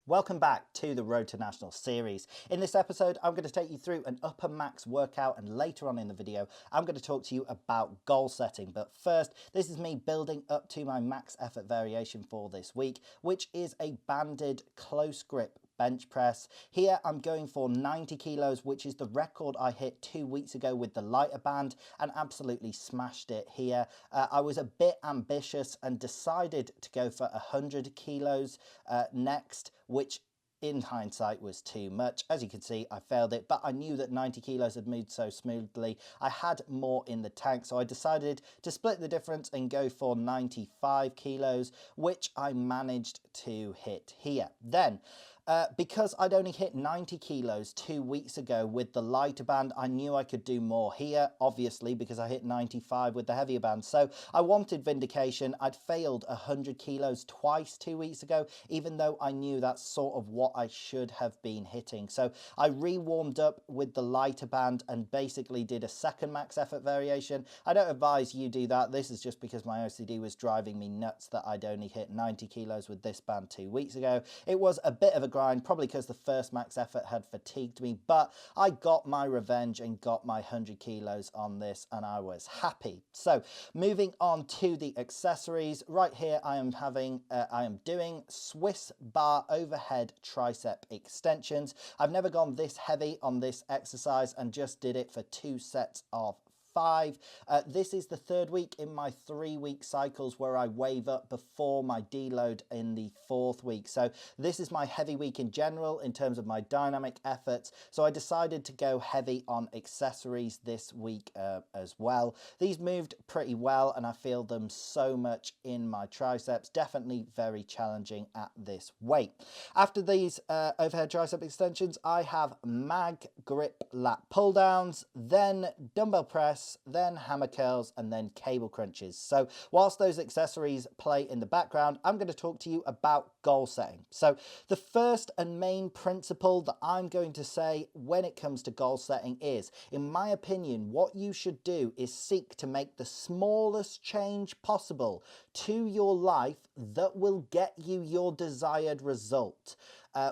Welcome back to the Road to National series. In this episode, I'm going to take you through an upper max workout, and later on in the video, I'm going to talk to you about goal setting. But first, this is me building up to my max effort variation for this week, which is a banded close grip bench press. Here I'm going for 90 kilos, which is the record I hit 2 weeks ago with the lighter band and absolutely smashed it here. I was a bit ambitious and decided to go for 100 kilos next, which in hindsight was too much. As you can see, I failed it, but I knew that 90 kilos had moved so smoothly. I had more in the tank, so I decided to split the difference and go for 95 kilos, which I managed to hit here. Then, because I'd only hit 90 kilos 2 weeks ago with the lighter band, I knew I could do more here, obviously, because I hit 95 with the heavier band. So I wanted vindication. I'd failed 100 kilos twice 2 weeks ago, even though I knew that's sort of what I should have been hitting. So I re-warmed up with the lighter band and basically did a second max effort variation. I don't advise you do that. This is just because my OCD was driving me nuts that I'd only hit 90 kilos with this band 2 weeks ago. It was a bit of a grind, probably because the first max effort had fatigued me, but I got my revenge and got my 100 kilos on this, and I was happy. So moving on to the accessories, right here I am doing Swiss bar overhead tricep extensions. I've never gone this heavy on this exercise and just did it for 2 sets of 5. This is the 3rd week in my 3-week cycles where I wave up before my deload in the 4th week. So this is my heavy week in general in terms of my dynamic efforts. So I decided to go heavy on accessories this week as well. These moved pretty well and I feel them so much in my triceps. Definitely very challenging at this weight. After these overhead tricep extensions, I have mag grip lat pull downs, then dumbbell press, then hammer curls, and then cable crunches. So whilst those accessories play in the background, I'm going to talk to you about goal setting. So the first and main principle that I'm going to say when it comes to goal setting is, in my opinion, what you should do is seek to make the smallest change possible to your life that will get you your desired result.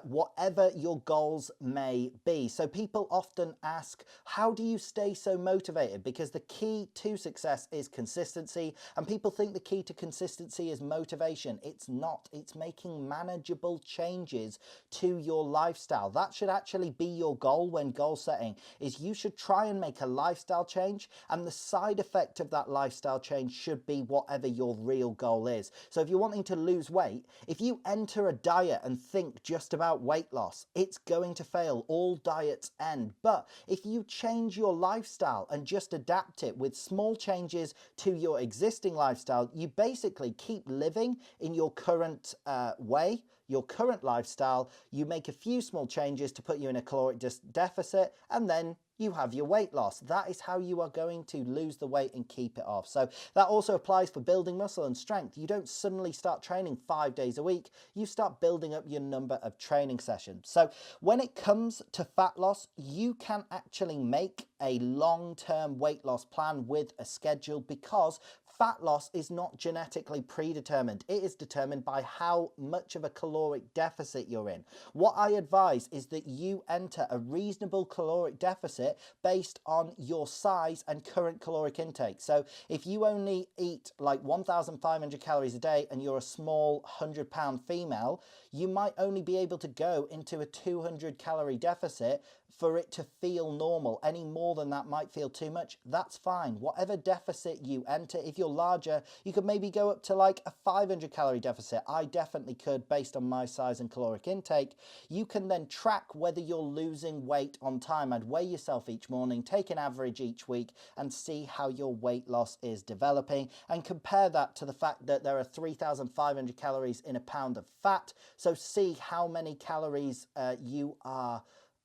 Whatever your goals may be. So people often ask, how do you stay so motivated? Because the key to success is consistency, and people think the key to consistency is motivation. It's not. It's making manageable changes to your lifestyle. That should actually be your goal when goal setting, is you should try and make a lifestyle change, and the side effect of that lifestyle change should be whatever your real goal is. So if you're wanting to lose weight, if you enter a diet and think just about weight loss, it's going to fail. All diets end. But if you change your lifestyle and just adapt it with small changes to your existing lifestyle, you basically keep living in your current way, your current lifestyle. You make a few small changes to put you in a caloric deficit, and then you have your weight loss. That is how you are going to lose the weight and keep it off. So that also applies for building muscle and strength. You don't suddenly start training 5 days a week. You start building up your number of training sessions. So when it comes to fat loss, you can actually make a long-term weight loss plan with a schedule, because fat loss is not genetically predetermined. It is determined by how much of a caloric deficit you're in. What I advise is that you enter a reasonable caloric deficit based on your size and current caloric intake. So if you only eat like 1,500 calories a day and you're a small 100-pound female, you might only be able to go into a 200 calorie deficit for it to feel normal. Any more than that might feel too much. That's fine. Whatever deficit you enter, if you're larger, you could maybe go up to like a 500 calorie deficit. I definitely could, based on my size and caloric intake. You can then track whether you're losing weight on time. I'd weigh yourself each morning, take an average each week, and see how your weight loss is developing, and compare that to the fact that there are 3,500 calories in a pound of fat. So see how many calories you are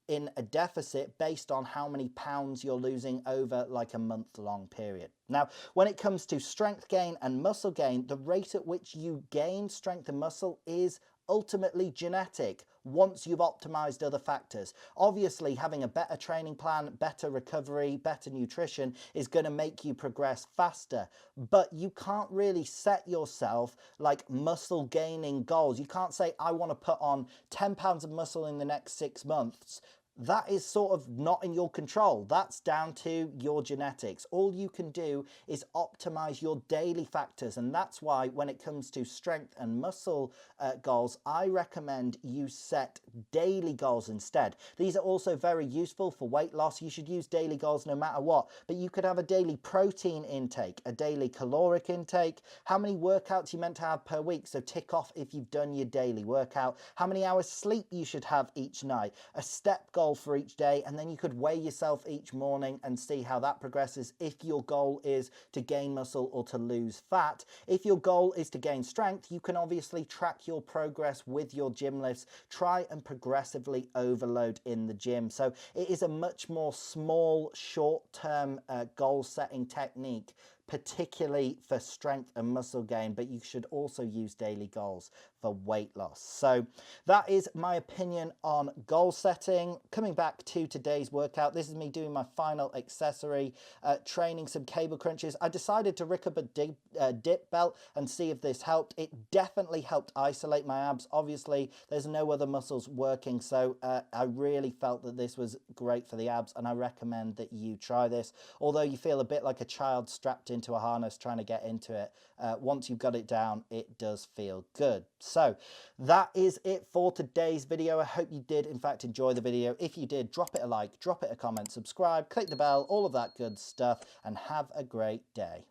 in a deficit based on how many pounds you're losing over like a month-long period. Now, when it comes to strength gain and muscle gain, the rate at which you gain strength and muscle is ultimately genetic once you've optimized other factors. Obviously, having a better training plan, better recovery, better nutrition is going to make you progress faster, but you can't really set yourself like muscle gaining goals. You can't say, I want to put on 10 pounds of muscle in the next 6 months. That is sort of not in your control. That's down to your genetics. All you can do is optimize your daily factors. And that's why when it comes to strength and muscle goals, I recommend you set daily goals instead. These are also very useful for weight loss. You should use daily goals no matter what. But you could have a daily protein intake, a daily caloric intake, how many workouts you're meant to have per week. So tick off if you've done your daily workout, how many hours sleep you should have each night, a step goal for each day, and then you could weigh yourself each morning and see how that progresses if your goal is to gain muscle or to lose fat. If your goal is to gain strength, you can obviously track your progress with your gym lifts. Try and progressively overload in the gym. So it is a much more small, short-term goal setting technique, particularly for strength and muscle gain, but you should also use daily goals for weight loss. So that is my opinion on goal setting. Coming back to today's workout, this is me doing my final accessory, training some cable crunches. I decided to rig up a dip belt and see if this helped. It definitely helped isolate my abs. Obviously, there's no other muscles working, so I really felt that this was great for the abs, and I recommend that you try this. Although you feel a bit like a child strapped into a harness trying to get into it, once you've got it down, it does feel good. So that is it for today's video. I hope you did in fact enjoy the video. If you did, drop it a like, drop it a comment, subscribe, click the bell, all of that good stuff, and have a great day.